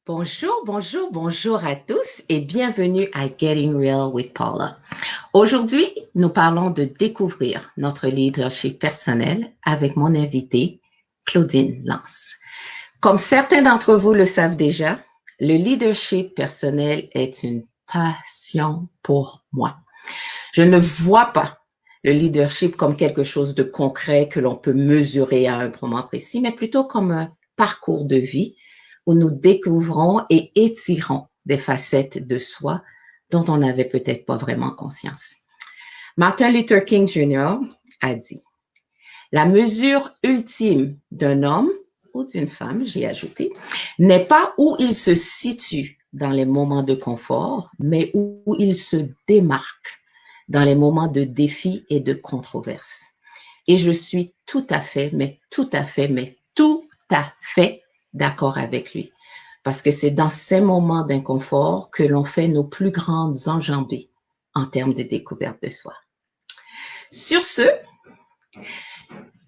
Bonjour à tous et bienvenue à Getting Real with Paula. Aujourd'hui, nous parlons de découvrir notre leadership personnel avec mon invitée, Claudine Lance. Comme certains d'entre vous le savent déjà, le leadership personnel est une passion pour moi. Je ne vois pas le leadership comme quelque chose de concret que l'on peut mesurer à un moment précis, mais plutôt comme un parcours de vie où nous découvrons et étirons des facettes de soi dont on n'avait peut-être pas vraiment conscience. Martin Luther King Jr. a dit, la mesure ultime d'un homme ou d'une femme, j'ai ajouté, n'est pas où il se situe dans les moments de confort, mais où il se démarque dans les moments de défi et de controverse. Et je suis tout à fait d'accord avec lui. Parce que c'est dans ces moments d'inconfort que l'on fait nos plus grandes enjambées en termes de découverte de soi. Sur ce,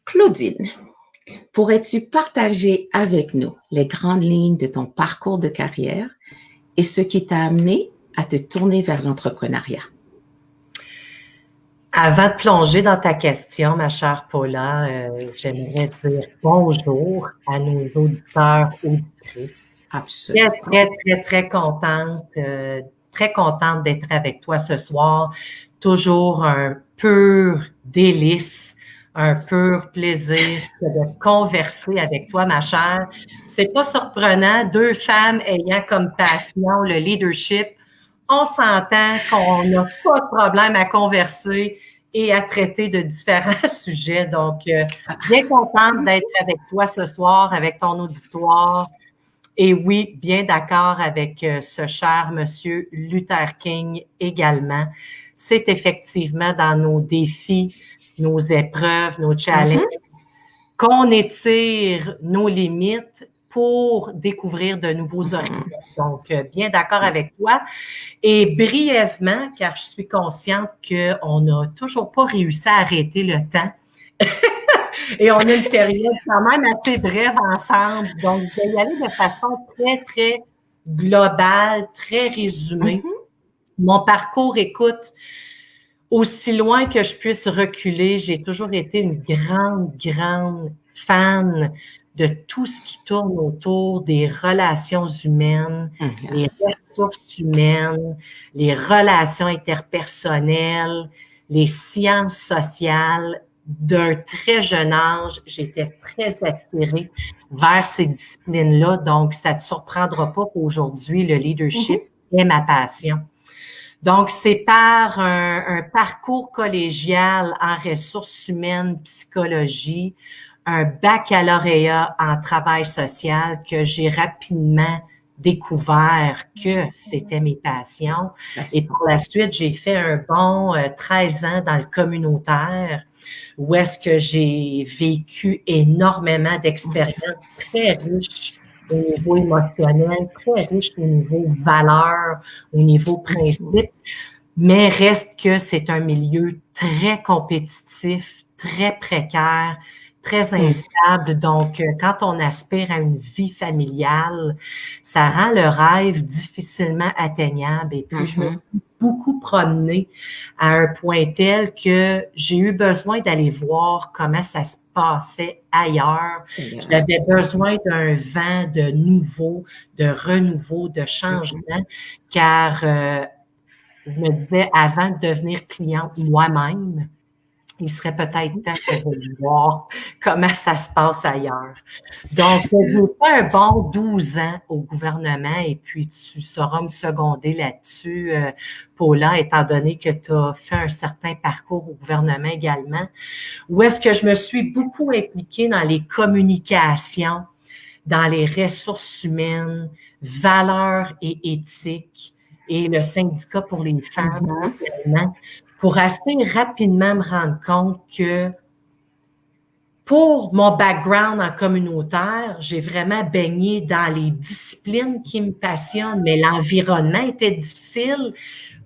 Claudine, pourrais-tu partager avec nous les grandes lignes de ton parcours de carrière et ce qui t'a amené à te tourner vers l'entrepreneuriat? Avant de plonger dans ta question, ma chère Paula, j'aimerais dire bonjour à nos auditeurs, auditrices. Absolument. Très contente d'être avec toi ce soir. Toujours un pur délice, un pur plaisir de converser avec toi, ma chère. C'est pas surprenant, deux femmes ayant comme passion le leadership. On s'entend qu'on n'a pas de problème à converser et à traiter de différents sujets. Donc, bien contente d'être avec toi ce soir, avec ton auditoire. Et oui, bien d'accord avec ce cher monsieur Luther King également. C'est effectivement dans nos défis, nos épreuves, nos challenges, qu'on étire nos limites pour découvrir de nouveaux horizons. Donc, bien d'accord avec toi. Et brièvement, car je suis consciente qu'on n'a toujours pas réussi à arrêter le temps. Et on a une période quand même assez brève ensemble. Donc, je vais y aller de façon très globale, très résumée. Mon parcours, écoute, aussi loin que je puisse reculer, j'ai toujours été une grande fan de tout ce qui tourne autour des relations humaines, les ressources humaines, les relations interpersonnelles, les sciences sociales. D'un très jeune âge, j'étais très attirée vers ces disciplines-là. Donc, ça ne te surprendra pas qu'aujourd'hui, le leadership est ma passion. Donc, c'est par un parcours collégial en ressources humaines, psychologie, un baccalauréat en travail social que j'ai rapidement découvert que c'était mes passions. Et pour la suite, j'ai fait un bon 13 ans dans le communautaire où est-ce que j'ai vécu énormément d'expériences très riches au niveau émotionnel, très riche au niveau valeurs, au niveau principe, mais reste que c'est un milieu très compétitif, très précaire, très instable. Donc, quand on aspire à une vie familiale, ça rend le rêve difficilement atteignable. Et puis, je me suis beaucoup promenée à un point tel que j'ai eu besoin d'aller voir comment ça se passait ailleurs. J'avais besoin d'un vent de nouveau, de renouveau, de changement, car je me disais, avant de devenir cliente moi-même, il serait peut-être temps que je voir comment ça se passe ailleurs. Donc, j'ai fait un bon 12 ans au gouvernement et puis tu sauras me seconder là-dessus, Paula, étant donné que tu as fait un certain parcours au gouvernement également, où est-ce que je me suis beaucoup impliquée dans les communications, dans les ressources humaines, valeurs et éthiques, et le syndicat pour les femmes également, pour assez rapidement me rendre compte que pour mon background en communautaire, j'ai vraiment baigné dans les disciplines qui me passionnent, mais l'environnement était difficile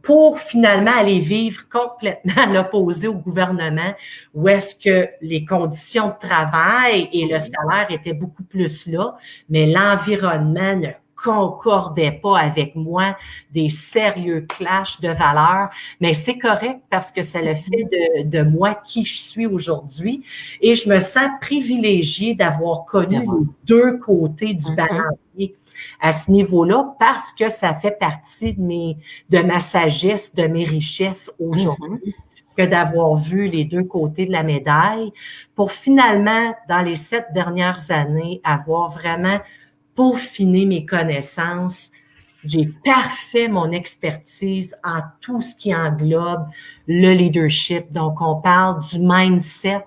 pour finalement aller vivre complètement à l'opposé au gouvernement, où est-ce que les conditions de travail et le salaire étaient beaucoup plus là, mais l'environnement ne concordaient pas avec moi, des sérieux clashs de valeurs, mais c'est correct parce que ça le fait de moi qui je suis aujourd'hui et je me sens privilégiée d'avoir connu les deux côtés du balancier à ce niveau-là parce que ça fait partie de ma sagesse, de mes richesses aujourd'hui que d'avoir vu les deux côtés de la médaille pour finalement, dans les 7 dernières années, avoir vraiment peaufiné mes connaissances. J'ai parfait mon expertise en tout ce qui englobe le leadership. Donc, on parle du mindset,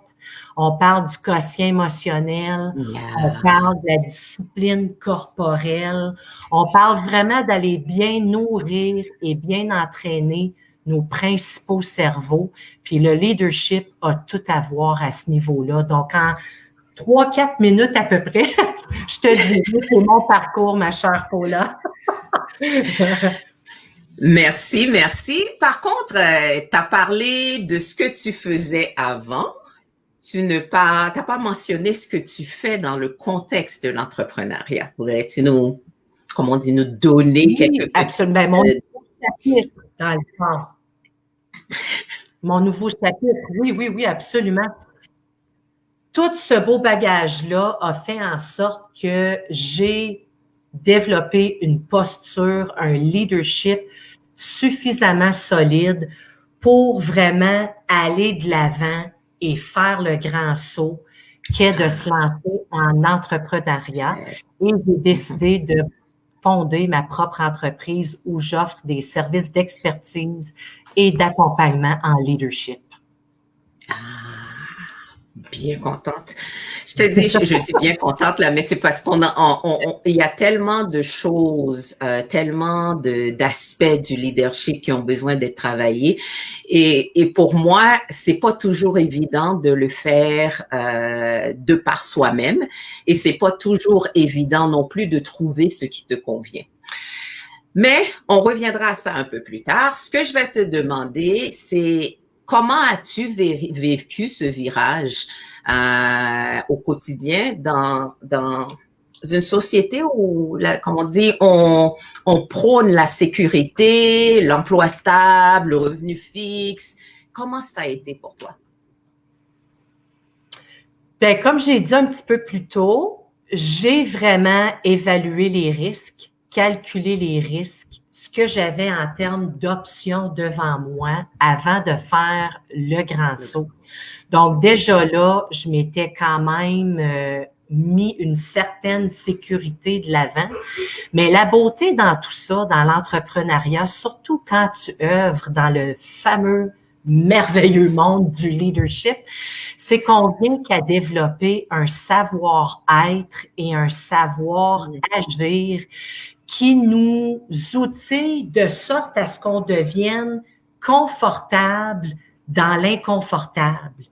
on parle du quotient émotionnel, on parle de la discipline corporelle, on parle vraiment d'aller bien nourrir et bien entraîner nos principaux cerveaux. Puis le leadership a tout à voir à ce niveau-là. Donc, en 3-4 minutes à peu près, je te dis, c'est mon parcours, ma chère Paula. Merci, merci. Par contre, tu as parlé de ce que tu faisais avant. Tu n'as pas mentionné ce que tu fais dans le contexte de l'entrepreneuriat. Pourrais-tu nous, comme on dit, nous donner quelques absolument. Ben, mon nouveau chapitre, dans le fond. Mon nouveau chapitre, oui, absolument. Tout ce beau bagage-là a fait en sorte que j'ai développé une posture, un leadership suffisamment solide pour vraiment aller de l'avant et faire le grand saut qu'est de se lancer en entrepreneuriat. Et j'ai décidé de fonder ma propre entreprise où j'offre des services d'expertise et d'accompagnement en leadership. Bien contente. Je te dis, je dis bien contente là, mais c'est parce il y a tellement de choses, tellement d'aspects du leadership qui ont besoin d'être travaillés. Et pour moi, c'est pas toujours évident de le faire de par soi-même. Et c'est pas toujours évident non plus de trouver ce qui te convient. Mais on reviendra à ça un peu plus tard. Ce que je vais te demander, c'est comment as-tu vécu ce virage au quotidien dans une société où, comme on dit, on prône la sécurité, l'emploi stable, le revenu fixe. Comment ça a été pour toi? Bien, comme j'ai dit un petit peu plus tôt, j'ai vraiment évalué les risques, calculé les risques, ce que j'avais en termes d'options devant moi avant de faire le grand saut. Donc, déjà là, je m'étais quand même mis une certaine sécurité de l'avant. Mais la beauté dans tout ça, dans l'entrepreneuriat, surtout quand tu œuvres dans le fameux merveilleux monde du leadership, c'est qu'on vient qu'à développer un savoir-être et un savoir-agir qui nous outille de sorte à ce qu'on devienne confortable dans l'inconfortable.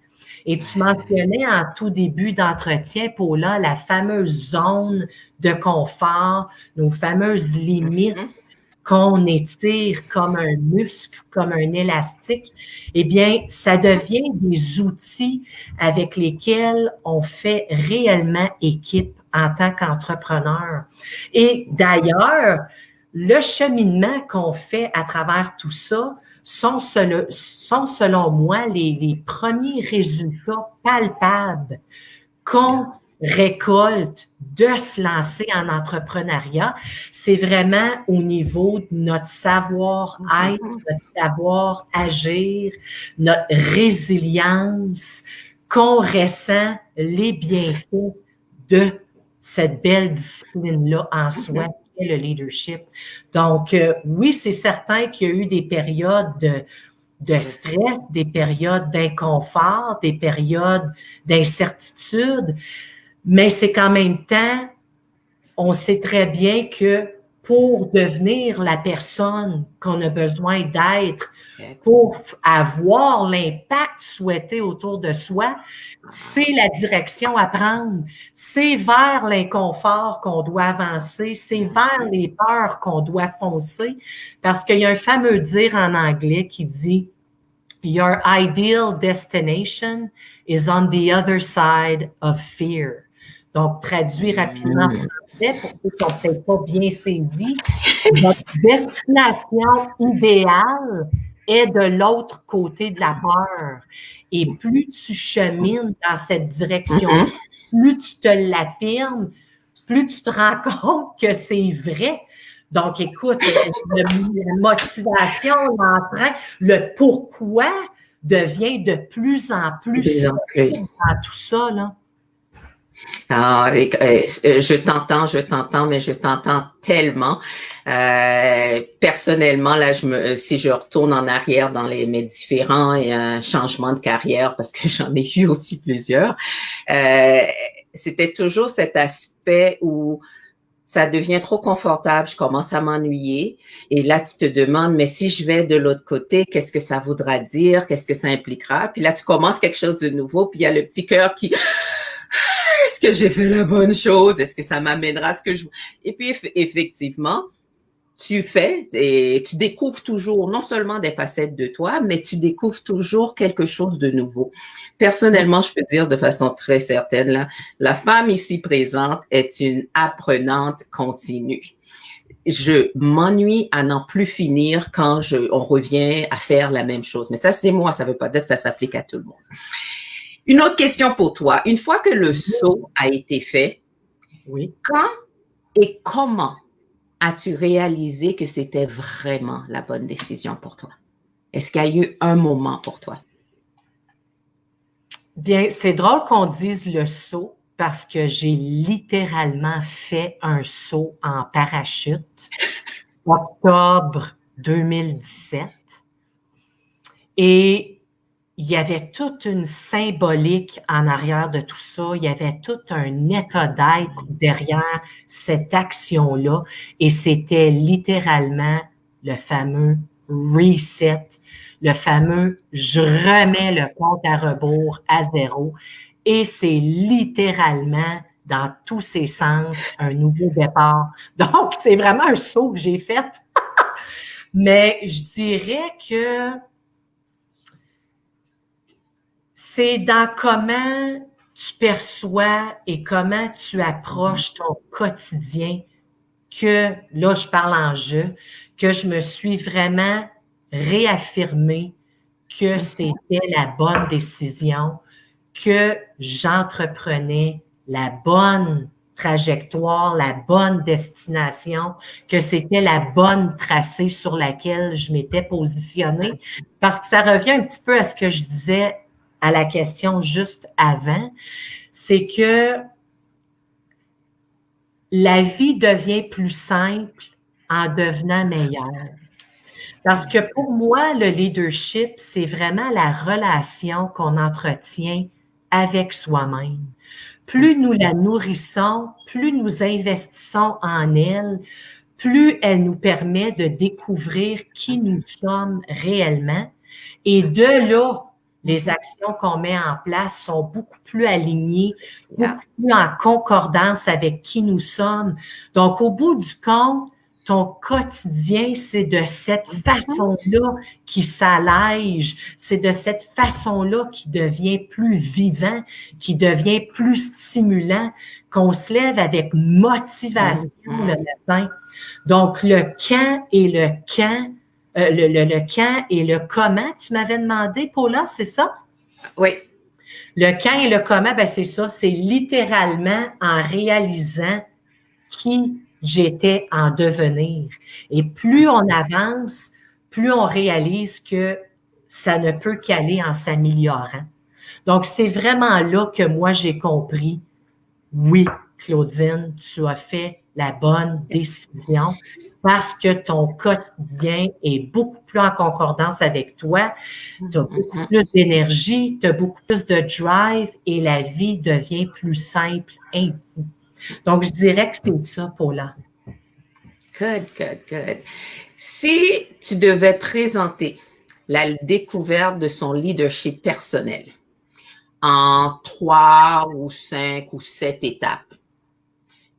Et tu mentionnais en tout début d'entretien, Paula, la fameuse zone de confort, nos fameuses limites qu'on étire comme un muscle, comme un élastique. Eh bien, ça devient des outils avec lesquels on fait réellement équipe en tant qu'entrepreneur. Et d'ailleurs, le cheminement qu'on fait à travers tout ça sont selon moi les premiers résultats palpables qu'on récolte de se lancer en entrepreneuriat. C'est vraiment au niveau de notre savoir-être, notre savoir-agir, notre résilience qu'on ressent les bienfaits de cette belle discipline-là en soi, qui est le leadership. Donc, oui, c'est certain qu'il y a eu des périodes de stress, des périodes d'inconfort, des périodes d'incertitude, mais c'est qu'en même temps, on sait très bien que pour devenir la personne qu'on a besoin d'être, pour avoir l'impact souhaité autour de soi, c'est la direction à prendre. C'est vers l'inconfort qu'on doit avancer, c'est vers les peurs qu'on doit foncer, parce qu'il y a un fameux dire en anglais qui dit « Your ideal destination is on the other side of fear ». Donc, traduit rapidement en français pour ceux qui n'ont peut-être pas bien saisi. Votre destination idéale est de l'autre côté de la peur. Et plus tu chemines dans cette direction, plus tu te l'affirmes, plus tu te rends compte que c'est vrai. Donc, écoute, la motivation, l'entrain, le pourquoi devient de plus en plus solide dans tout ça, là. Ah, je t'entends, mais je t'entends tellement. Personnellement, là, si je retourne en arrière dans mes différents changements de carrière, parce que j'en ai eu aussi plusieurs, c'était toujours cet aspect où ça devient trop confortable, je commence à m'ennuyer. Et là, tu te demandes, mais si je vais de l'autre côté, qu'est-ce que ça voudra dire? Qu'est-ce que ça impliquera? Puis là, tu commences quelque chose de nouveau, puis il y a le petit cœur qui, est-ce que j'ai fait la bonne chose? Est-ce que ça m'amènera à ce que je... Et puis, effectivement, tu fais et tu découvres toujours non seulement des facettes de toi, mais tu découvres toujours quelque chose de nouveau. Personnellement, je peux dire de façon très certaine, là, la femme ici présente est une apprenante continue. Je m'ennuie à n'en plus finir quand on revient à faire la même chose. Mais ça, c'est moi. Ça ne veut pas dire que ça s'applique à tout le monde. Une autre question pour toi. Une fois que le saut a été fait, quand et comment as-tu réalisé que c'était vraiment la bonne décision pour toi? Est-ce qu'il y a eu un moment pour toi? Bien, c'est drôle qu'on dise le saut parce que j'ai littéralement fait un saut en parachute octobre 2017. Et il y avait toute une symbolique en arrière de tout ça. Il y avait tout un état d'être derrière cette action-là. Et c'était littéralement le fameux reset, le fameux je remets le compte à rebours à zéro. Et c'est littéralement dans tous ses sens un nouveau départ. Donc, c'est vraiment un saut que j'ai fait. Mais je dirais que c'est dans comment tu perçois et comment tu approches ton quotidien que, là, je parle en jeu, que je me suis vraiment réaffirmée que c'était la bonne décision, que j'entreprenais la bonne trajectoire, la bonne destination, que c'était la bonne tracée sur laquelle je m'étais positionnée. Parce que ça revient un petit peu à ce que je disais à la question juste avant, c'est que la vie devient plus simple en devenant meilleure. Parce que pour moi, le leadership, c'est vraiment la relation qu'on entretient avec soi-même. Plus nous la nourrissons, plus nous investissons en elle, plus elle nous permet de découvrir qui nous sommes réellement. Et de là, les actions qu'on met en place sont beaucoup plus alignées, beaucoup plus en concordance avec qui nous sommes. Donc, au bout du compte, ton quotidien, c'est de cette façon-là qui s'allège, c'est de cette façon-là qui devient plus vivant, qui devient plus stimulant, qu'on se lève avec motivation le matin. Donc, le quand et le quand, le quand et le comment, tu m'avais demandé, Paula, c'est ça? Oui. Le quand et le comment, ben c'est ça, c'est littéralement en réalisant qui j'étais en devenir. Et plus on avance, plus on réalise que ça ne peut qu'aller en s'améliorant. Donc, c'est vraiment là que moi, j'ai compris, oui, Claudine, tu as fait la bonne décision parce que ton quotidien est beaucoup plus en concordance avec toi, tu as beaucoup plus d'énergie, tu as beaucoup plus de drive et la vie devient plus simple ainsi. Donc, je dirais que c'est ça, Paula. Good. Si tu devais présenter la découverte de son leadership personnel en 3 ou 5 ou 7 étapes,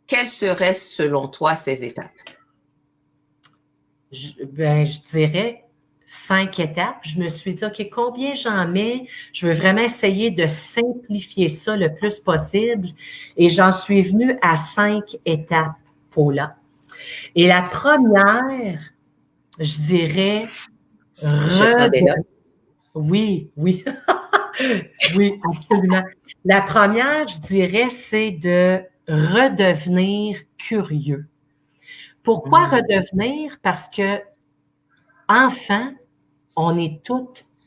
quelles seraient selon toi ces étapes? Je dirais 5 étapes. Je me suis dit, OK, combien j'en mets? Je veux vraiment essayer de simplifier ça le plus possible. Et j'en suis venue à 5 étapes, Paula. Et la première, je dirais, Je prends des notes. Oui, oui. Oui, absolument. La première, je dirais, c'est de redevenir curieux. Pourquoi redevenir? Parce que enfant, on est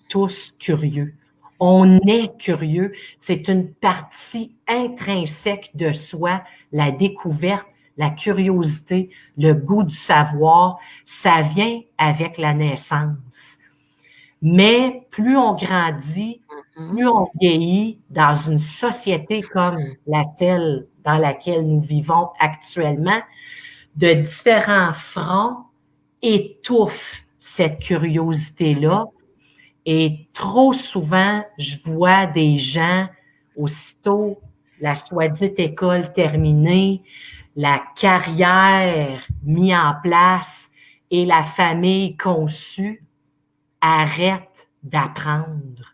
tous curieux. On est curieux. C'est une partie intrinsèque de soi, la découverte, la curiosité, le goût du savoir. Ça vient avec la naissance. Mais plus on grandit, plus on vieillit dans une société comme celle dans laquelle nous vivons actuellement, de différents fronts étouffent cette curiosité-là. Et trop souvent, je vois des gens, aussitôt la soi-dite école terminée, la carrière mise en place et la famille conçue, arrêtent d'apprendre.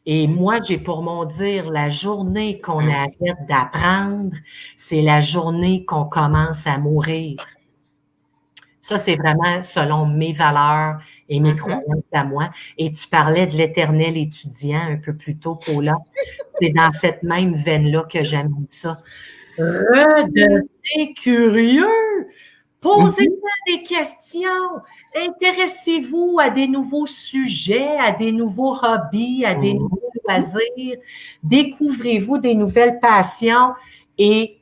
Et moi, j'ai pour mon dire, la journée qu'on arrête d'apprendre, c'est la journée qu'on commence à mourir. Ça, c'est vraiment selon mes valeurs et mes croyances à moi. Et tu parlais de l'éternel étudiant un peu plus tôt, Paula. C'est dans cette même veine-là que j'aime ça. Redevenez curieux! Posez-vous des questions! Intéressez-vous à des nouveaux sujets, à des nouveaux hobbies, à des nouveaux loisirs. Découvrez-vous des nouvelles passions et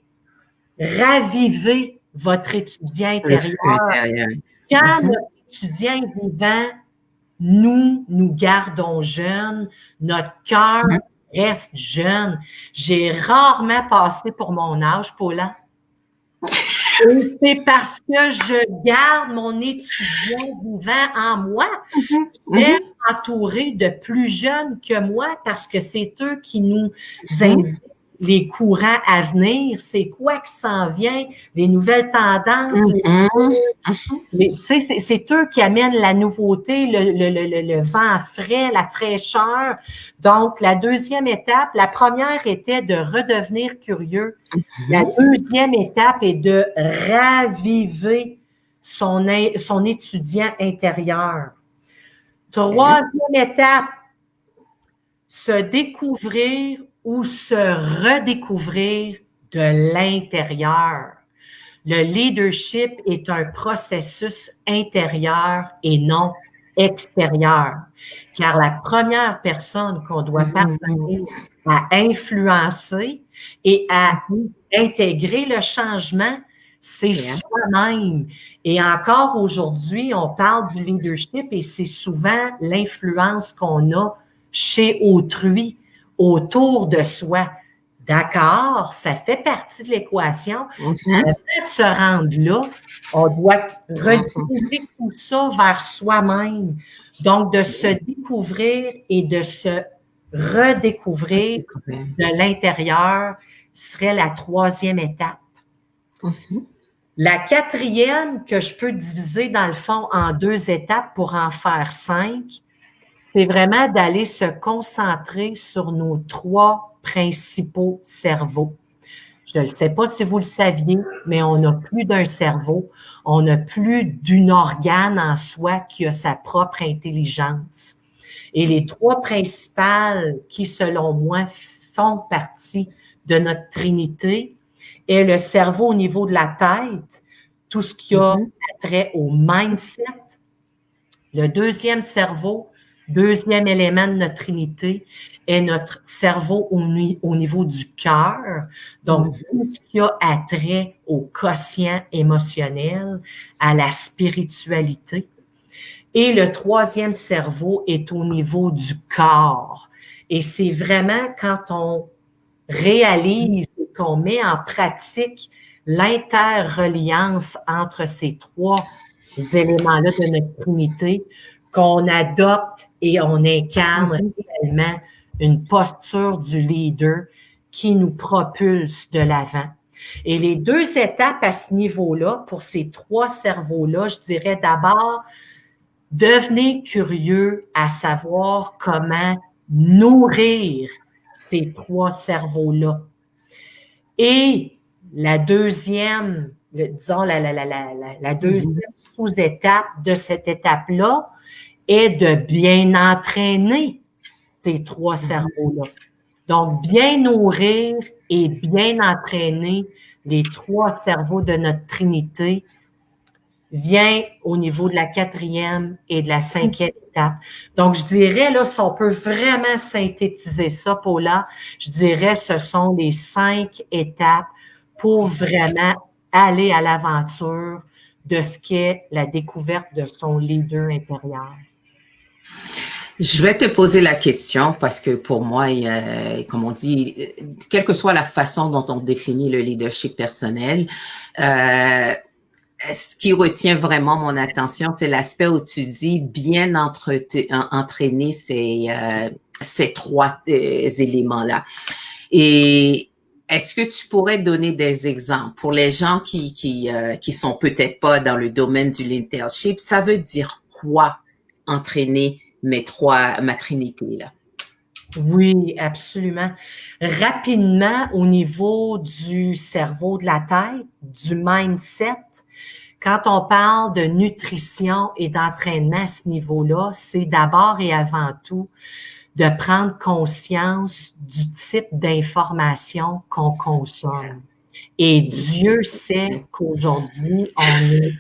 ravivez votre étudiant intérieur. Quand notre étudiant est vivant, nous gardons jeunes, notre cœur reste jeune. J'ai rarement passé pour mon âge, Paula. Et c'est parce que je garde mon étudiant vivant en moi. J'aime entouré de plus jeunes que moi parce que c'est eux qui nous indiquent les courants à venir, c'est quoi qui s'en vient, les nouvelles tendances. C'est eux qui amènent la nouveauté, le vent frais, la fraîcheur. Donc, la deuxième étape, la première était de redevenir curieux. La deuxième étape est de raviver son étudiant intérieur. Troisième étape, se découvrir ou se redécouvrir de l'intérieur. Le leadership est un processus intérieur et non extérieur. Car la première personne qu'on doit parvenir à influencer et à intégrer le changement, c'est soi-même. Et encore aujourd'hui, on parle du leadership et c'est souvent l'influence qu'on a chez autrui, autour de soi. D'accord, ça fait partie de l'équation. Avant de se rendre là, on doit rediriger tout ça vers soi-même. Donc, de se découvrir et de se redécouvrir de l'intérieur serait la troisième étape. La quatrième, que je peux diviser dans le fond en 2 étapes pour en faire 5, c'est vraiment d'aller se concentrer sur nos 3 principaux cerveaux. Je ne sais pas si vous le saviez, mais on n'a plus d'un cerveau, on n'a plus d'un organe en soi qui a sa propre intelligence. Et les 3 principales qui, selon moi, font partie de notre trinité est le cerveau au niveau de la tête, tout ce qui a trait au mindset. Le deuxième cerveau, deuxième élément de notre trinité, est notre cerveau au niveau du cœur. Donc, tout ce qui a attrait au quotient émotionnel, à la spiritualité. Et le troisième cerveau est au niveau du corps. Et c'est vraiment quand on réalise et qu'on met en pratique l'interreliance entre ces 3 éléments-là de notre trinité, qu'on adopte et on incarne réellement une posture du leader qui nous propulse de l'avant. Et les 2 étapes à ce niveau-là, pour ces 3 cerveaux-là, je dirais d'abord Devenez curieux à savoir comment nourrir ces 3 cerveaux-là. Et la deuxième, disons, la deuxième sous-étape de cette étape-là est de bien entraîner ces 3 cerveaux-là. Donc, bien nourrir et bien entraîner les 3 cerveaux de notre Trinité vient au niveau de la 4e et de la 5e étape. Donc, je dirais, là, si on peut vraiment synthétiser ça, Paula, je dirais ce sont les 5 étapes pour vraiment aller à l'aventure de ce qu'est la découverte de son leader intérieur. Je vais te poser la question parce que pour moi, comme on dit, quelle que soit la façon dont on définit le leadership personnel, ce qui retient vraiment mon attention, c'est l'aspect où tu dis bien entraîner ces 3 éléments-là. Et est-ce que tu pourrais donner des exemples pour les gens qui sont peut-être pas dans le domaine du leadership? Ça veut dire quoi entraîner ma trinité là? Oui, absolument. Rapidement, au niveau du cerveau, de la tête, du mindset, quand on parle de nutrition et d'entraînement à ce niveau-là, c'est d'abord et avant tout de prendre conscience du type d'information qu'on consomme. Et Dieu sait qu'aujourd'hui, on est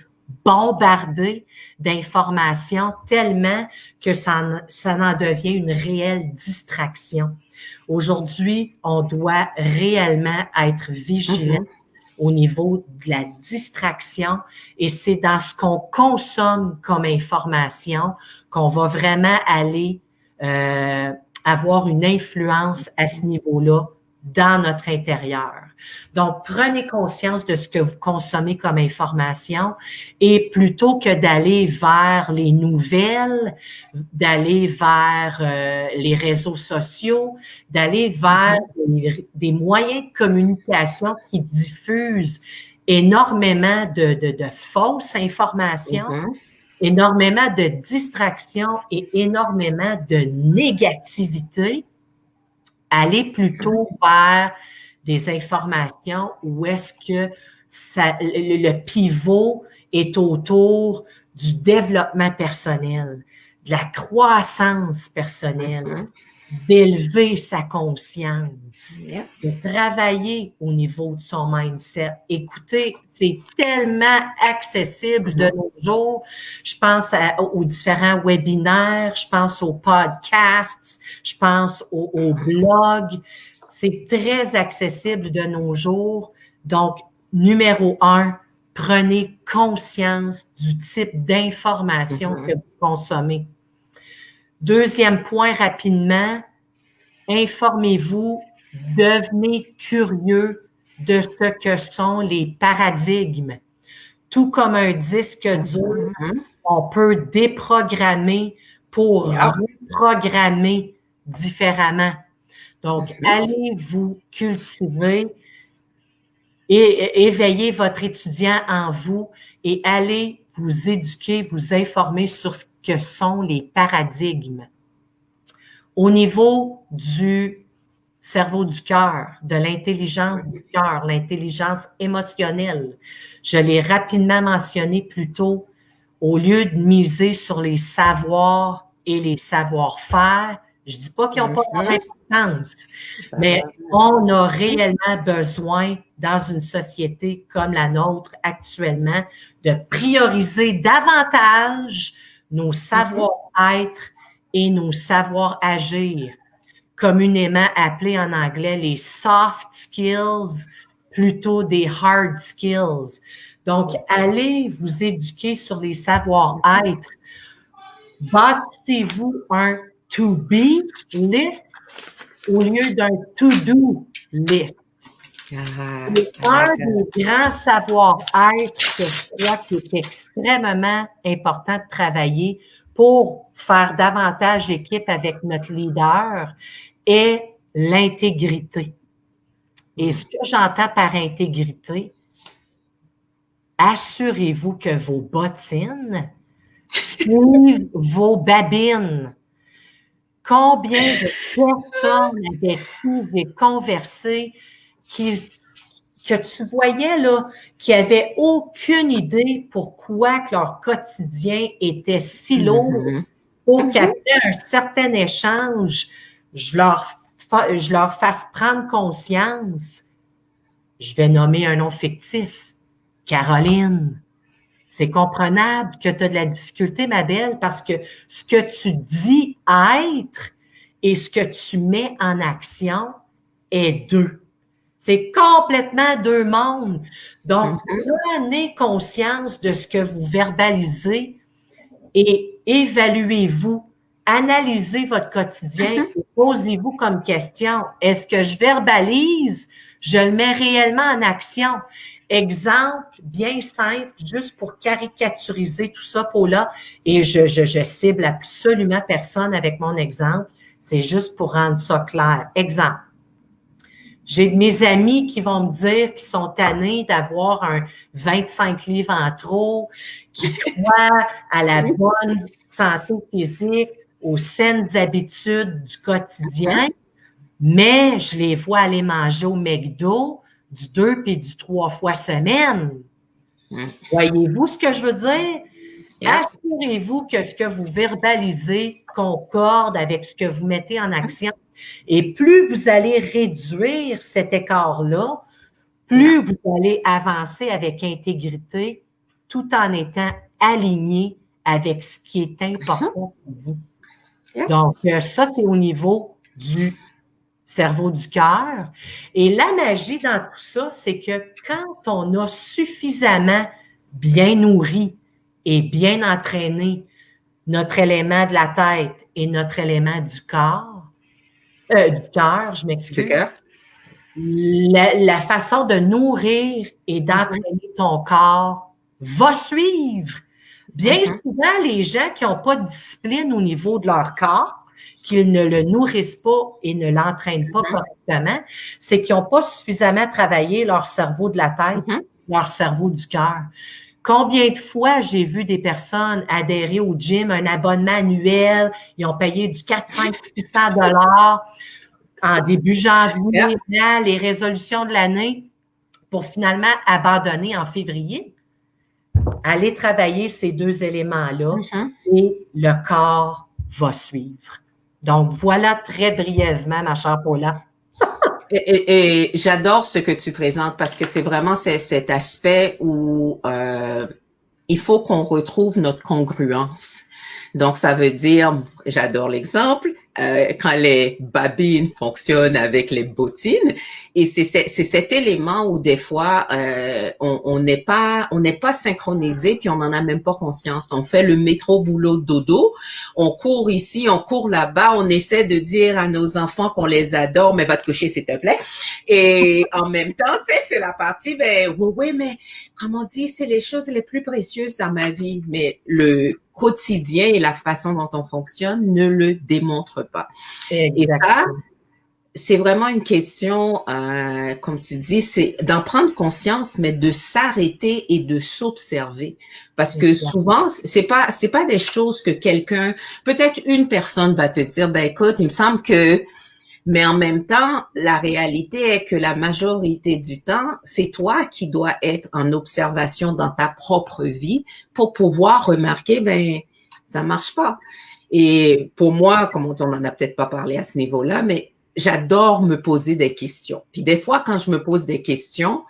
bombardé d'informations tellement que ça en devient une réelle distraction. Aujourd'hui, on doit réellement être vigilant au niveau de la distraction et c'est dans ce qu'on consomme comme information qu'on va vraiment aller avoir une influence à ce niveau-là dans notre intérieur. Donc, prenez conscience de ce que vous consommez comme information et plutôt que d'aller vers les nouvelles, d'aller vers les réseaux sociaux, d'aller vers des moyens de communication qui diffusent énormément de fausses informations, énormément de distractions et énormément de négativité, aller plutôt vers des informations où est-ce que le pivot est autour du développement personnel, de la croissance personnelle, d'élever sa conscience, de travailler au niveau de son mindset. Écoutez, c'est tellement accessible de nos jours. Je pense aux différents webinaires, je pense aux podcasts, je pense aux blogs. C'est très accessible de nos jours. Donc, numéro 1, prenez conscience du type d'information que vous consommez. Deuxième point, rapidement, informez-vous, devenez curieux de ce que sont les paradigmes. Tout comme un disque dur, on peut déprogrammer pour reprogrammer différemment. Donc, allez vous cultiver et éveiller votre étudiant en vous et allez vous éduquer, vous informer sur ce que sont les paradigmes. Au niveau du cerveau du cœur, de l'intelligence du cœur, l'intelligence émotionnelle, je l'ai rapidement mentionné plus tôt, au lieu de miser sur les savoirs et les savoir-faire, je dis pas qu'ils n'ont pas d'importance, mais on a réellement besoin, dans une société comme la nôtre actuellement, de prioriser davantage nos savoir-être et nos savoir-agir, communément appelés en anglais les soft skills plutôt des hard skills. Donc, allez vous éduquer sur les savoir-être. Bâtissez-vous un to-be list au lieu d'un to-do list. Un des grands savoir-être que je crois qui est extrêmement important de travailler pour faire davantage équipe avec notre leader est l'intégrité. Et ce que j'entends par intégrité, assurez-vous que vos bottines suivre vos babines. Combien de personnes avec qui j'ai conversé que tu voyais là, qui n'avaient aucune idée pourquoi que leur quotidien était si lourd, pour qu'après un certain échange, je leur fasse prendre conscience. Je vais nommer un nom fictif. Caroline. C'est comprenable que tu as de la difficulté, ma belle, parce que ce que tu dis être et ce que tu mets en action est deux. C'est complètement deux mondes. Donc, prenez conscience de ce que vous verbalisez et évaluez-vous. Analysez votre quotidien et posez-vous comme question, est-ce que je verbalise? Je le mets réellement en action. Exemple bien simple, juste pour caricaturiser tout ça, Paula, et je cible absolument personne avec mon exemple, c'est juste pour rendre ça clair. Exemple, j'ai de mes amis qui vont me dire qu'ils sont tannés d'avoir un 25 livres en trop, qui croient à la bonne santé physique, aux saines habitudes du quotidien, mais je les vois aller manger au McDo du 2 puis du 3 fois semaine. Voyez-vous ce que je veux dire? Assurez-vous que ce que vous verbalisez concorde avec ce que vous mettez en action. Et plus vous allez réduire cet écart-là, plus vous allez avancer avec intégrité tout en étant aligné avec ce qui est important pour vous. Donc, ça, c'est au niveau du cerveau du cœur. Et la magie dans tout ça, c'est que quand on a suffisamment bien nourri et bien entraîné notre élément de la tête et notre élément du cœur, je m'excuse, la façon de nourrir et d'entraîner ton corps va suivre. Bien souvent, les gens qui n'ont pas de discipline au niveau de leur corps, qu'ils ne le nourrissent pas et ne l'entraînent pas correctement, c'est qu'ils n'ont pas suffisamment travaillé leur cerveau de la tête, leur cerveau du cœur. Combien de fois j'ai vu des personnes adhérer au gym, un abonnement annuel, ils ont payé du 400, 600 $ en début janvier, les résolutions de l'année, pour finalement abandonner en février. Allez travailler ces deux éléments-là et le corps va suivre. Donc, voilà très brièvement, ma chère Paula. Et j'adore ce que tu présentes parce que c'est vraiment cet aspect où il faut qu'on retrouve notre congruence. Donc, ça veut dire, j'adore l'exemple, quand les babines fonctionnent avec les bottines, et c'est cet élément où des fois on n'est pas synchronisé, puis on n'en a même pas conscience. On fait le métro boulot dodo, on court ici, on court là-bas, on essaie de dire à nos enfants qu'on les adore, mais va te coucher s'il te plaît. Et en même temps, tu sais, c'est la partie, ben oui, mais comme on dit, c'est les choses les plus précieuses dans ma vie, mais le quotidien et la façon dont on fonctionne ne le démontre pas. Exactement. Et ça, c'est vraiment une question, comme tu dis, c'est d'en prendre conscience, mais de s'arrêter et de s'observer. Parce que souvent, c'est pas des choses que quelqu'un, peut-être une personne va te dire, ben écoute, il me semble que, mais en même temps, la réalité est que la majorité du temps, c'est toi qui dois être en observation dans ta propre vie pour pouvoir remarquer, ben, ça marche pas. Et pour moi, comme on n'en a peut-être pas parlé à ce niveau-là, mais j'adore me poser des questions. Puis des fois, quand je me pose des questions,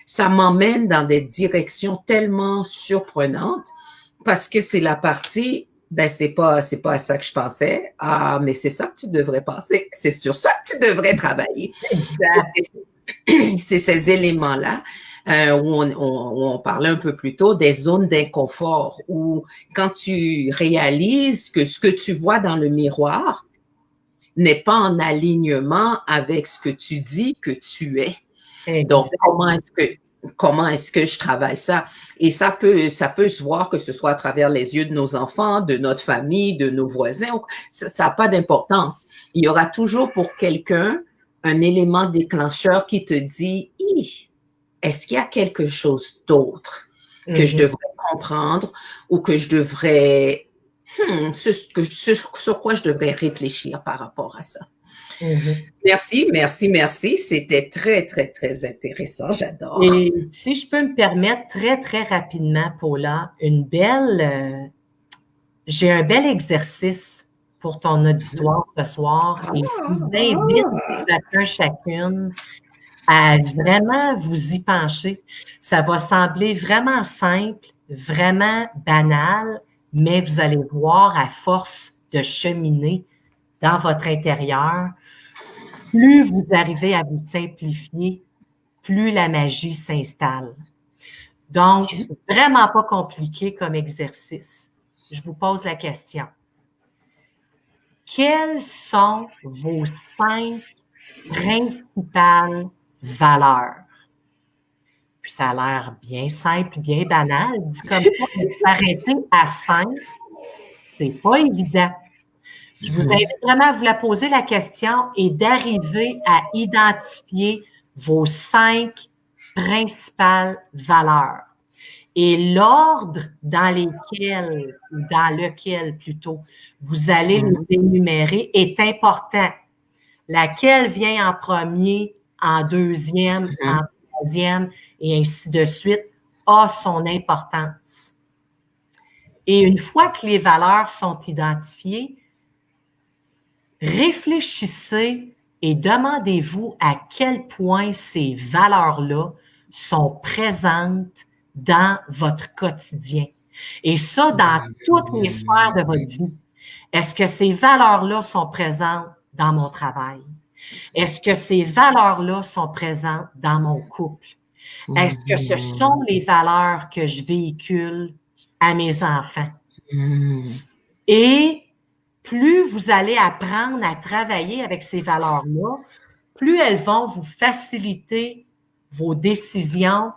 ça m'emmène dans des directions tellement surprenantes parce que c'est la partie, ben c'est pas à ça que je pensais. Ah, mais c'est ça que tu devrais penser. C'est sur ça que tu devrais travailler. C'est ces éléments-là où on parlait un peu plus tôt des zones d'inconfort où quand tu réalises que ce que tu vois dans le miroir n'est pas en alignement avec ce que tu dis que tu es. Exactement. Donc, comment est-ce que je travaille ça? Et ça peut se voir que ce soit à travers les yeux de nos enfants, de notre famille, de nos voisins. Ça n'a pas d'importance. Il y aura toujours pour quelqu'un un élément déclencheur qui te dit, est-ce qu'il y a quelque chose d'autre? que je devrais comprendre ou que je devrais, sur quoi je devrais réfléchir par rapport à ça. Merci, merci, merci. C'était très, très, très intéressant. J'adore. Et si je peux me permettre très, très rapidement, Paula, j'ai un bel exercice pour ton auditoire ce soir et je vous invite chacun, chacune à vraiment vous y pencher. Ça va sembler vraiment simple, vraiment banal, mais vous allez voir à force de cheminer dans votre intérieur, plus vous arrivez à vous simplifier, plus la magie s'installe. Donc, vraiment pas compliqué comme exercice. Je vous pose la question. Quelles sont vos 5 principales valeurs? Puis ça a l'air bien simple, bien banal, dit comme ça, mais s'arrêter à 5, c'est pas évident. Je vous invite vraiment à vous la poser la question et d'arriver à identifier vos 5 principales valeurs. Et l'ordre dans lequel plutôt, vous allez les énumérer est important. Laquelle vient en premier, en deuxième, en troisième, et ainsi de suite, a son importance. Et une fois que les valeurs sont identifiées, réfléchissez et demandez-vous à quel point ces valeurs-là sont présentes dans votre quotidien. Et ça, dans toutes les sphères de votre vie. Est-ce que ces valeurs-là sont présentes dans mon travail? Est-ce que ces valeurs-là sont présentes dans mon couple? Est-ce que ce sont les valeurs que je véhicule à mes enfants? Et plus vous allez apprendre à travailler avec ces valeurs-là, plus elles vont vous faciliter vos décisions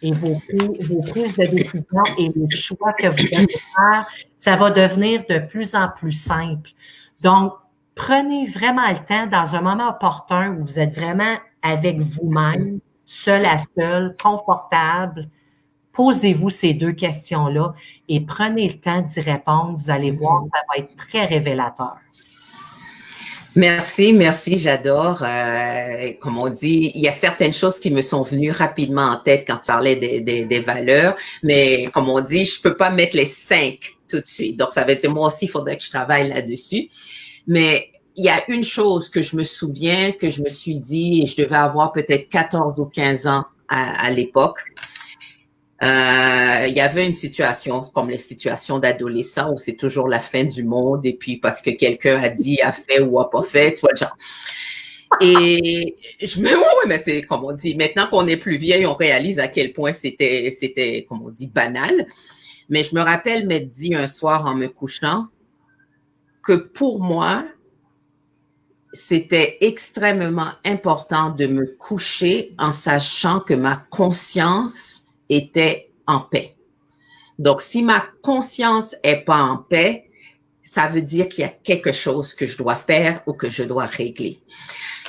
et vos prises de décision et les choix que vous devez faire. Ça va devenir de plus en plus simple. Donc, prenez vraiment le temps dans un moment opportun où vous êtes vraiment avec vous-même, seul à seul, confortable. Posez-vous ces 2 questions-là et prenez le temps d'y répondre. Vous allez voir, ça va être très révélateur. Merci, merci, j'adore. Comme on dit, il y a certaines choses qui me sont venues rapidement en tête quand tu parlais des valeurs, mais comme on dit, je peux pas mettre les 5 tout de suite. Donc, ça veut dire, moi aussi, il faudrait que je travaille là-dessus. Mais il y a une chose que je me souviens, que je me suis dit, et je devais avoir peut-être 14 ou 15 ans à l'époque. Il y avait une situation comme les situations d'adolescents où c'est toujours la fin du monde et puis parce que quelqu'un a dit, a fait ou a pas fait, tu vois le genre. Et ouais, mais c'est comme on dit, maintenant qu'on est plus vieille, on réalise à quel point c'était, comme on dit, banal. Mais je me rappelle m'être dit un soir en me couchant que pour moi, c'était extrêmement important de me coucher en sachant que ma conscience était en paix. Donc, si ma conscience est pas en paix, ça veut dire qu'il y a quelque chose que je dois faire ou que je dois régler.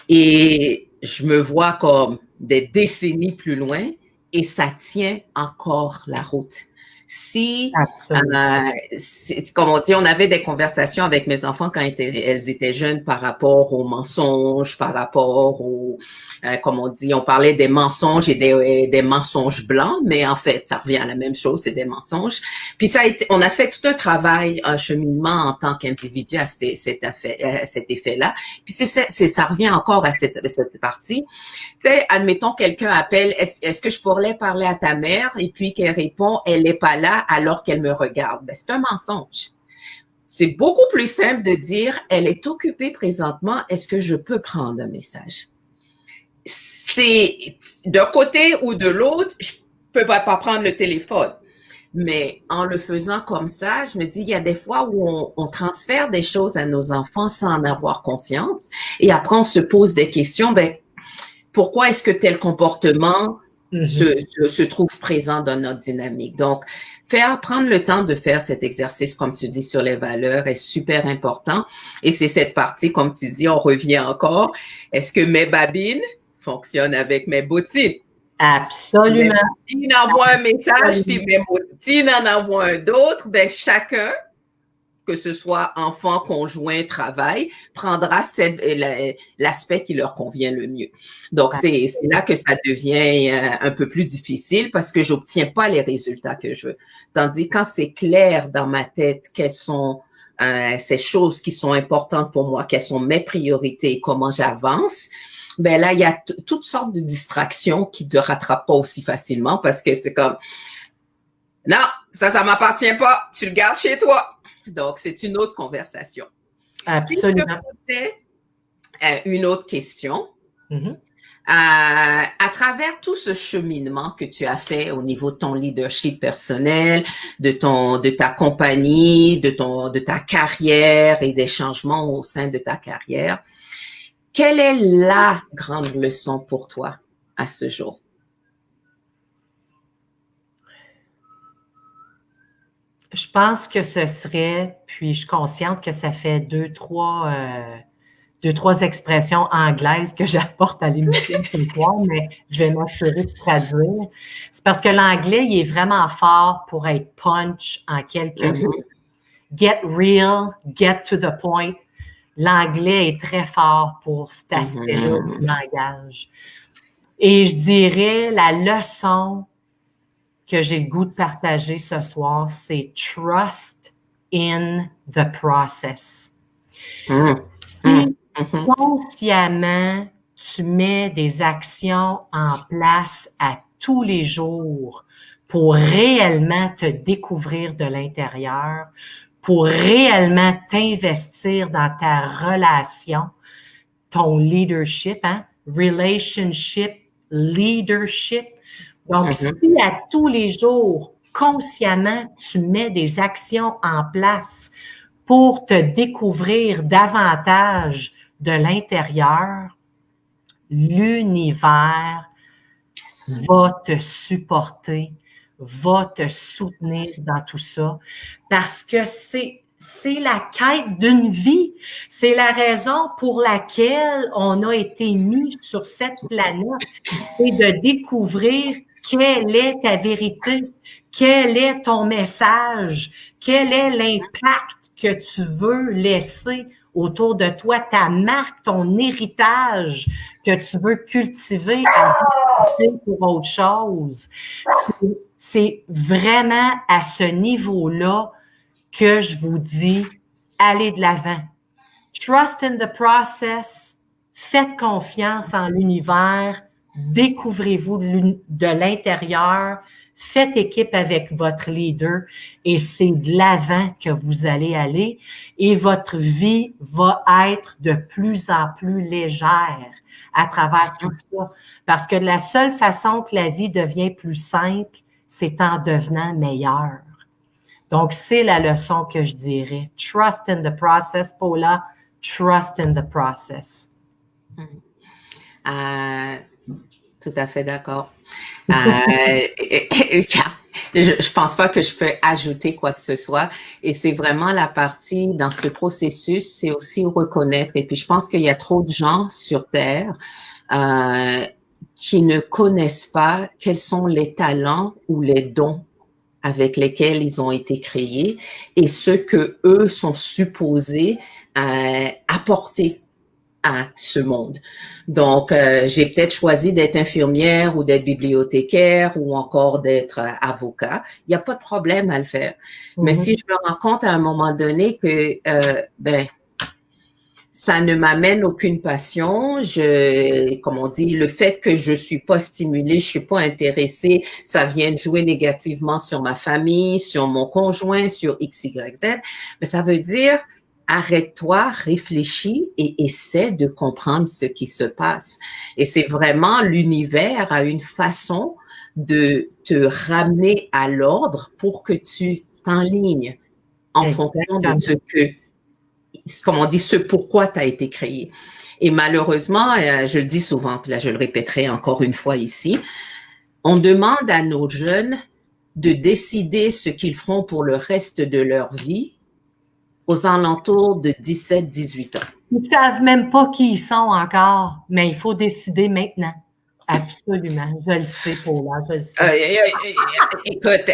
Et je me vois comme des décennies plus loin et ça tient encore la route. Si, comme on dit, on avait des conversations avec mes enfants quand elles étaient jeunes par rapport aux mensonges, par rapport aux, comme on dit, on parlait des mensonges et des mensonges blancs, mais en fait, ça revient à la même chose, c'est des mensonges. Puis on a fait tout un travail, un cheminement en tant qu'individu à cet effet-là. Puis ça revient encore à cette partie. Tu sais, admettons, quelqu'un appelle, est-ce que je pourrais parler à ta mère? Et puis qu'elle répond, elle n'est pas là alors qu'elle me regarde. Ben, c'est un mensonge. C'est beaucoup plus simple de dire, elle est occupée présentement, est-ce que je peux prendre un message? C'est d'un côté ou de l'autre, je peux pas prendre le téléphone. Mais en le faisant comme ça, je me dis, il y a des fois où on transfère des choses à nos enfants sans en avoir conscience. Et après, on se pose des questions, ben, pourquoi est-ce que tel comportement se trouve présent dans notre dynamique? Donc, prendre le temps de faire cet exercice, comme tu dis, sur les valeurs est super important. Et c'est cette partie, comme tu dis, on revient encore. Est-ce que mes babines fonctionnent avec mes bottines? Absolument. S'il envoie un message, puis même s'il en envoie un d'autre, ben chacun, que ce soit enfant, conjoint, travail, prendra l'aspect qui leur convient le mieux. Donc, c'est là que ça devient un peu plus difficile parce que j'obtiens pas les résultats que je veux. Tandis quand c'est clair dans ma tête quelles sont ces choses qui sont importantes pour moi, quelles sont mes priorités, comment j'avance, ben là, il y a toutes sortes de distractions qui ne te rattrapent pas aussi facilement parce que c'est comme, non, ça m'appartient pas, tu le gardes chez toi. Donc, c'est une autre conversation. Absolument. Si je posais une autre question, Mm-hmm. À travers tout ce cheminement que tu as fait au niveau de ton leadership personnel, de ta compagnie, de ta carrière et des changements au sein de ta carrière, quelle est la grande leçon pour toi à ce jour? Je pense que ce serait, puis je suis consciente que ça fait deux, trois expressions anglaises que j'apporte à l'émission ce soir, mais je vais m'assurer de traduire. C'est parce que l'anglais, il est vraiment fort pour être punch en quelques mots. Get real, get to the point. L'anglais est très fort pour cet aspect-là du langage. Et je dirais la leçon que j'ai le goût de partager ce soir, c'est trust in the process. Si consciemment, tu mets des actions en place à tous les jours pour réellement te découvrir de l'intérieur, pour réellement t'investir dans ta relation, ton leadership, relationship, leadership. Donc, si à tous les jours, consciemment, tu mets des actions en place pour te découvrir davantage de l'intérieur, l'univers va te supporter, va te soutenir dans tout ça, parce que c'est la quête d'une vie. C'est la raison pour laquelle on a été mis sur cette planète, c'est de découvrir quelle est ta vérité, quel est ton message, quel est l'impact que tu veux laisser autour de toi, ta marque, ton héritage que tu veux cultiver pour autre chose. C'est vraiment à ce niveau-là que je vous dis, allez de l'avant. Trust in the process. Faites confiance en l'univers. Découvrez-vous de l'intérieur. Faites équipe avec votre leader et c'est de l'avant que vous allez aller et votre vie va être de plus en plus légère à travers tout ça. Parce que la seule façon que la vie devient plus simple, c'est en devenant meilleure. Donc, c'est la leçon que je dirais. Trust in the process, Paula. Trust in the process. Tout à fait d'accord. Je pense pas que je peux ajouter quoi que ce soit. Et c'est vraiment la partie dans ce processus, c'est aussi reconnaître. Et puis, je pense qu'il y a trop de gens sur Terre qui ne connaissent pas quels sont les talents ou les dons avec lesquels ils ont été créés et ce que eux sont supposés apporter à ce monde. Donc, j'ai peut-être choisi d'être infirmière ou d'être bibliothécaire ou encore d'être avocat. Il n'y a pas de problème à le faire. Mais si je me rends compte à un moment donné que, ça ne m'amène aucune passion. Comme on dit, le fait que je suis pas stimulée, je suis pas intéressée, ça vient de jouer négativement sur ma famille, sur mon conjoint, sur X, Y, Z. Mais ça veut dire, arrête-toi, réfléchis et essaie de comprendre ce qui se passe. Et c'est vraiment l'univers a une façon de te ramener à l'ordre pour que tu t'enlignes en fonction de ce que, comme on dit, ce pourquoi tu as été créé. Et malheureusement, je le dis souvent, puis là je le répéterai encore une fois ici, on demande à nos jeunes de décider ce qu'ils feront pour le reste de leur vie aux alentours de 17-18 ans. Ils ne savent même pas qui ils sont encore, mais il faut décider maintenant. Absolument. Je le sais, Paula, je le Euh, sais. écoute,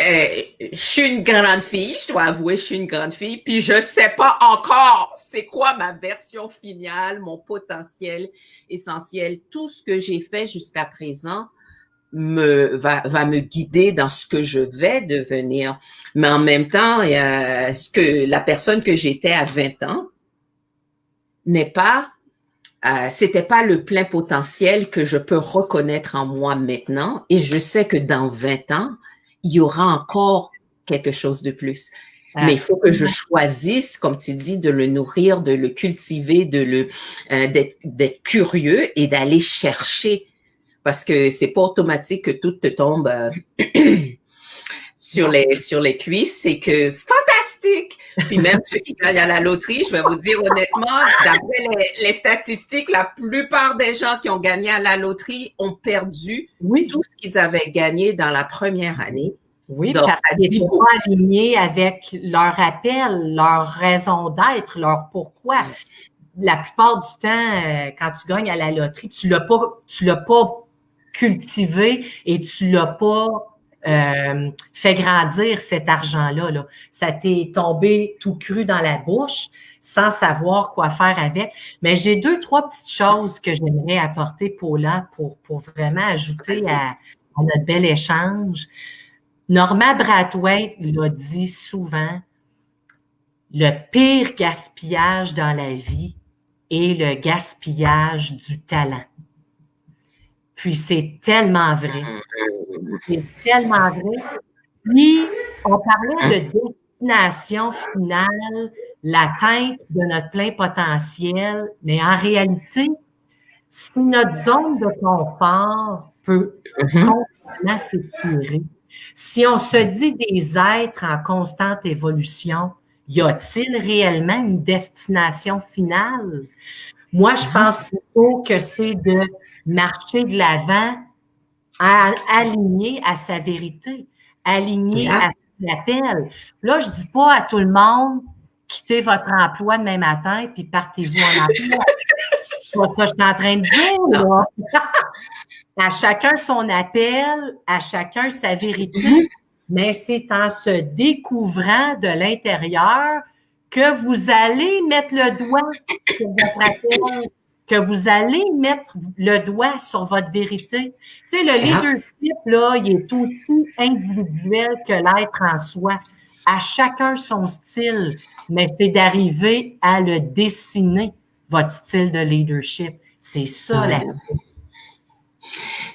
je suis une grande fille, je dois avouer, je suis une grande fille, puis je sais pas encore c'est quoi ma version finale, mon potentiel essentiel. Tout ce que j'ai fait jusqu'à présent va me guider dans ce que je vais devenir. Mais en même temps, ce que la personne que j'étais à 20 ans n'est pas c'était pas le plein potentiel que je peux reconnaître en moi maintenant. Et je sais que dans 20 ans, il y aura encore quelque chose de plus. Mais il faut que je choisisse, comme tu dis, de le nourrir, de le cultiver, d'être curieux et d'aller chercher. Parce que c'est pas automatique que tout te tombe sur les cuisses. C'est que fantastique! Puis même ceux qui gagnent à la loterie, je vais vous dire honnêtement, d'après les statistiques, la plupart des gens qui ont gagné à la loterie ont perdu tout ce qu'ils avaient gagné dans la première année. Oui, donc, parce qu'ils n'étaient pas alignés avec leur appel, leur raison d'être, leur pourquoi. La plupart du temps, quand tu gagnes à la loterie, tu l'as pas cultivé et tu l'as pas fait grandir cet argent-là. Là. Ça t'est tombé tout cru dans la bouche sans savoir quoi faire avec. Mais j'ai 2-3 petites choses que j'aimerais apporter, Paula, pour vraiment ajouter à notre bel échange. Norma Brathwaite l'a dit souvent, le pire gaspillage dans la vie est le gaspillage du talent. Puis c'est tellement vrai. C'est tellement vrai. Puis on parlait de destination finale, l'atteinte de notre plein potentiel, mais en réalité, si notre zone de confort peut complètement s'étirer, si on se dit des êtres en constante évolution, y a-t-il réellement une destination finale? Moi, je pense plutôt que c'est de marcher de l'avant, aligné à sa vérité, aligné à son appel. Là, je dis pas à tout le monde, quittez votre emploi demain matin puis partez-vous en emploi. C'est pas ça que je suis en train de dire, là. À chacun son appel, à chacun sa vérité, mais c'est en se découvrant de l'intérieur que vous allez mettre le doigt sur votre appel, que vous allez mettre le doigt sur votre vérité. Tu sais, le leadership, là, il est aussi individuel que l'être en soi. À chacun son style, mais c'est d'arriver à le dessiner, votre style de leadership. C'est ça, la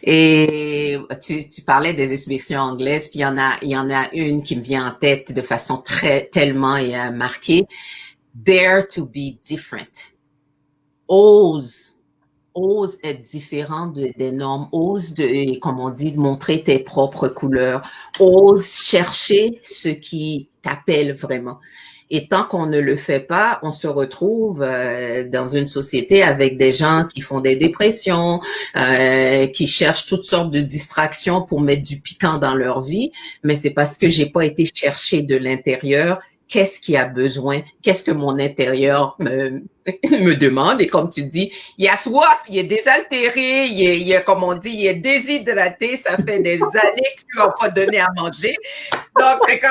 Et tu parlais des expressions anglaises, puis il y en a une qui me vient en tête de façon tellement marquée. Dare to be different. Ose être différent des normes, comme on dit, de montrer tes propres couleurs, ose chercher ce qui t'appelle vraiment. Et tant qu'on ne le fait pas, on se retrouve dans une société avec des gens qui font des dépressions, qui cherchent toutes sortes de distractions pour mettre du piquant dans leur vie. Mais c'est parce que j'ai pas été chercher de l'intérieur qu'est-ce qui a besoin, qu'est-ce que mon intérieur me demande. Et comme tu dis, il y a soif, il est désaltéré, il est, comme on dit, il est déshydraté, ça fait des années que tu n'as pas donné à manger. Donc, c'est comme,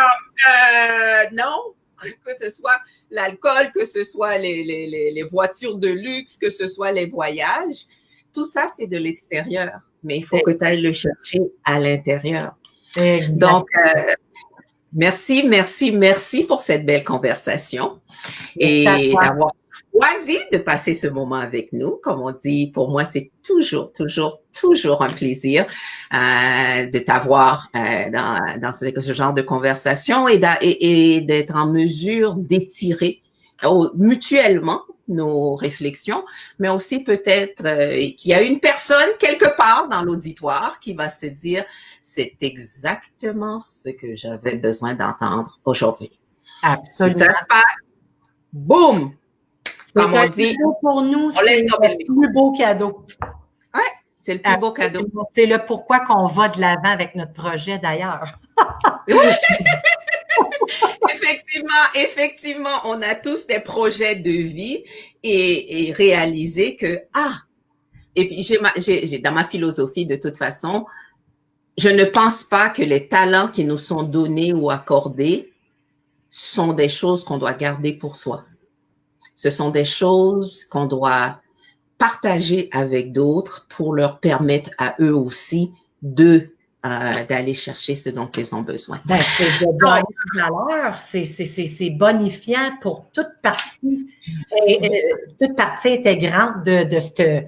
non, que ce soit l'alcool, que ce soit les voitures de luxe, que ce soit les voyages, tout ça, c'est de l'extérieur. Mais il faut que tu ailles le chercher à l'intérieur. Donc, merci pour cette belle conversation et d'avoir choisi de passer ce moment avec nous. Comme on dit, pour moi, c'est toujours un plaisir de t'avoir dans ce genre de conversation et d'être en mesure d'étirer mutuellement nos réflexions, mais aussi peut-être qu'il y a une personne quelque part dans l'auditoire qui va se dire c'est exactement ce que j'avais besoin d'entendre aujourd'hui. Absolument. Si ça se passe, boum! Comme on dit, pour nous, c'est le plus beau cadeau. Oui, c'est le plus beau cadeau. C'est le pourquoi qu'on va de l'avant avec notre projet d'ailleurs. Effectivement, on a tous des projets de vie et réaliser que, et puis dans ma philosophie, de toute façon, je ne pense pas que les talents qui nous sont donnés ou accordés sont des choses qu'on doit garder pour soi. Ce sont des choses qu'on doit partager avec d'autres pour leur permettre à eux aussi d'aller chercher ce dont ils ont besoin. Ben, c'est de gagner de valeur, c'est bonifiant pour toute partie intégrante de ce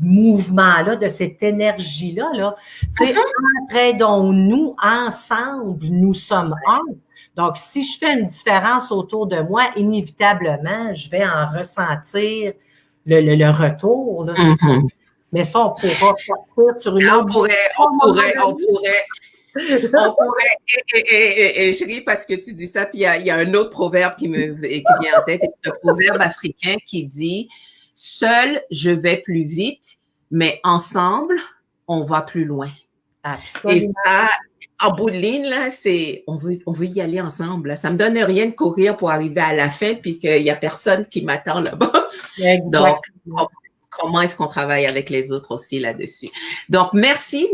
mouvement-là, de cette énergie-là. Là. Entraidons-nous ensemble, nous sommes un. Donc, si je fais une différence autour de moi, inévitablement, je vais en ressentir le retour. Là, Mais ça, on pourra partir sur une autre... On pourrait. Et je ris parce que tu dis ça, puis il y a un autre proverbe qui vient en tête, et c'est un proverbe africain qui dit « Seul, je vais plus vite, mais ensemble, on va plus loin. » Et ça, en bout de ligne, là, on veut y aller ensemble. Là. Ça me donne rien de courir pour arriver à la fin, puis qu'il y a personne qui m'attend là-bas. Donc, comment est-ce qu'on travaille avec les autres aussi là-dessus? Donc, merci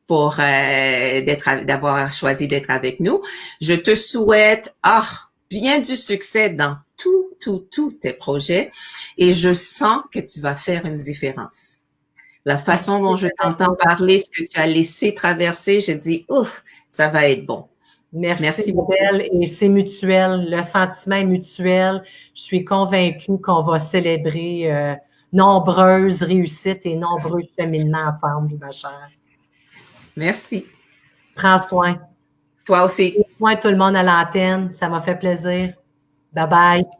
pour d'avoir choisi d'être avec nous. Je te souhaite bien du succès dans tous tes projets et je sens que tu vas faire une différence. La façon dont je t'entends parler, ce que tu as laissé traverser, je dis, ouf, ça va être bon. Merci beaucoup. Et c'est mutuel, le sentiment est mutuel. Je suis convaincue qu'on va célébrer nombreuses réussites et nombreux cheminements ensemble, ma chère. Merci. Prends soin. Toi aussi. Prends soin tout le monde à l'antenne. Ça m'a fait plaisir. Bye bye.